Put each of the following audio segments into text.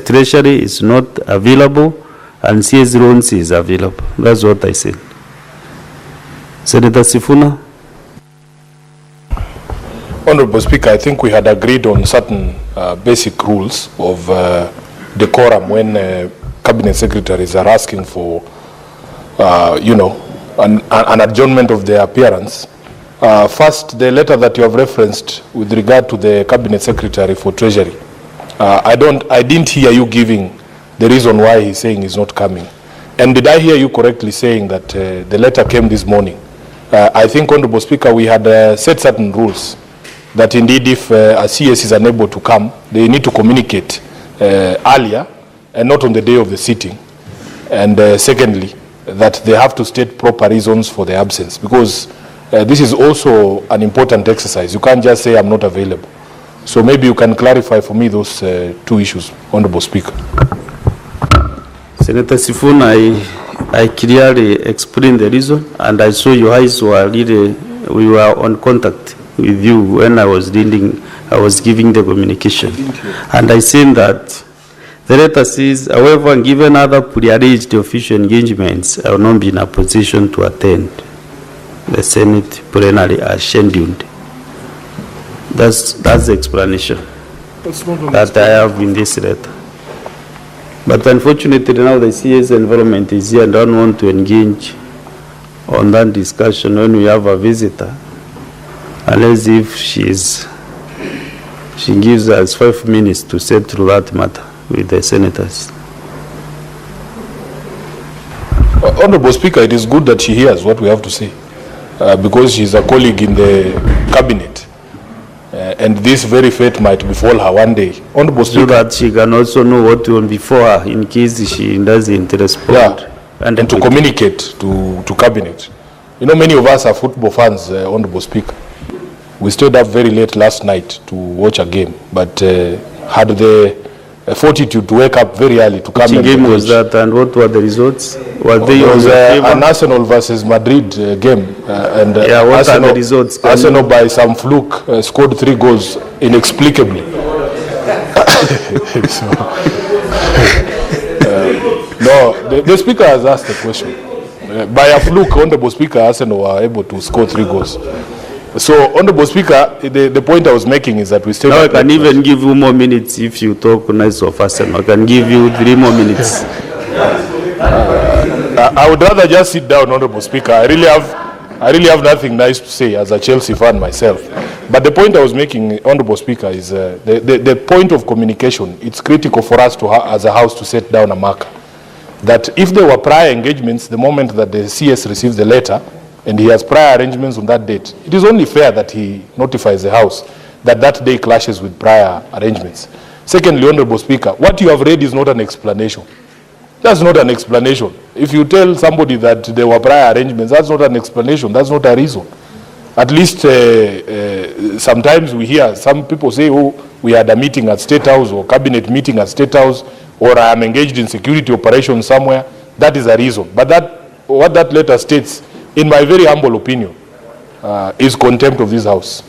treasury is not available and CS loans is available. That's what I said. Senator Sifuna. Honorable Speaker, I think we had agreed on certain basic rules of decorum when cabinet secretaries are asking for, an adjournment of their appearance. First, the letter that you have referenced with regard to the cabinet secretary for treasury. I didn't hear you giving the reason why he's saying he's not coming. And did I hear you correctly saying that the letter came this morning? I think, Honorable Speaker, we had set certain rules that indeed if a CS is unable to come, they need to communicate earlier and not on the day of the sitting. And secondly, that they have to state proper reasons for the absence, because this is also an important exercise. You can't just say I'm not available. So maybe you can clarify for me those two issues, Honorable Speaker. Senator Sifuna, I clearly explained the reason, and I saw your eyes were really, we were on contact with you when I was giving the communication. And I said that the letter says, however, given other prearranged official engagements, I will not be in a position to attend the Senate plenary as scheduled. That's the explanation that I have in this letter. But unfortunately now the CS environment is here and I don't want to engage on that discussion when we have a visitor, unless if she gives us 5 minutes to settle that matter with the senators. Honorable Speaker, it is good that she hears what we have to say, because she's a colleague in the cabinet. And this very fate might befall her one day. Honorable Speaker, so that she can also know what will before her in case she doesn't respond. Yeah, and to communicate to cabinet. You know, many of us are football fans, Honorable Speaker. We stayed up very late last night to watch a game, but had the fortitude to wake up very early to come. Which game was that, and what were the results? Were they it was an Arsenal versus Madrid game, and yeah, what Arsenal, are the results? Arsenal by some fluke scored 3 goals inexplicably. No, the Speaker has asked the question. By a fluke, Honorable Speaker, Arsenal were able to score 3 goals. So, Honorable Speaker, the point I was making is that we still... Now I can even give you more minutes if you talk nice of Arsenal. I can give you 3 more minutes. I would rather just sit down, Honorable Speaker. I really have nothing nice to say as a Chelsea fan myself. But the point I was making, Honorable Speaker, is the point of communication. It's critical for us to, as a House, to set down a marker. That if there were prior engagements, the moment that the CS receives the letter, and he has prior arrangements on that date, it is only fair that he notifies the House that that day clashes with prior arrangements. Secondly, Honorable Speaker, what you have read is not an explanation. That's not an explanation. If you tell somebody that there were prior arrangements, that's not an explanation, that's not a reason. At least sometimes we hear some people say, oh, we had a meeting at State House or cabinet meeting at State House, or I am engaged in security operations somewhere. That is a reason. But what that letter states, in my very humble opinion, is contempt of this House.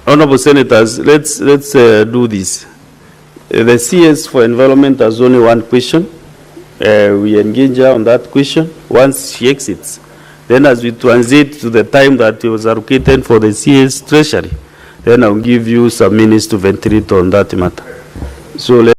Honorable Senators, let's do this. The CS for Environment has only one question. We engage her on that question. Once she exits, then as we transit to the time that was allocated for the CS Treasury, then I'll give you some minutes to ventilate on that matter. So